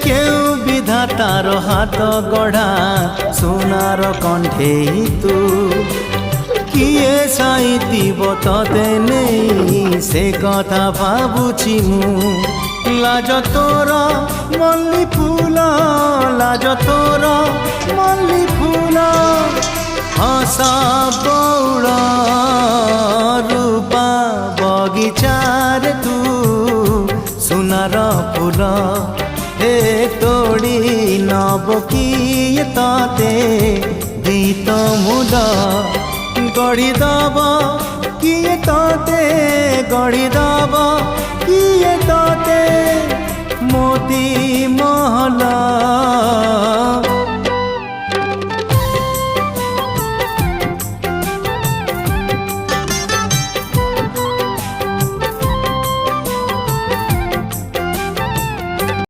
কেউ বিধাতার হাত গড়া সোনার কণ্ঠেই তু কিয়ে সাইতিব ততে নেই সে কথা ভাবুছি মু লাজ তোর মল্লি ফুল লাজ তোর মল্লি ফুল হস বৌল রূপা বগিচার তু সোনার ফুল হে তোড়ি নব কিয়ে ততে গীত মূল গড়ি দব কিয়ে ততে গড়ি দব কিয়ে ততে মোতি মহল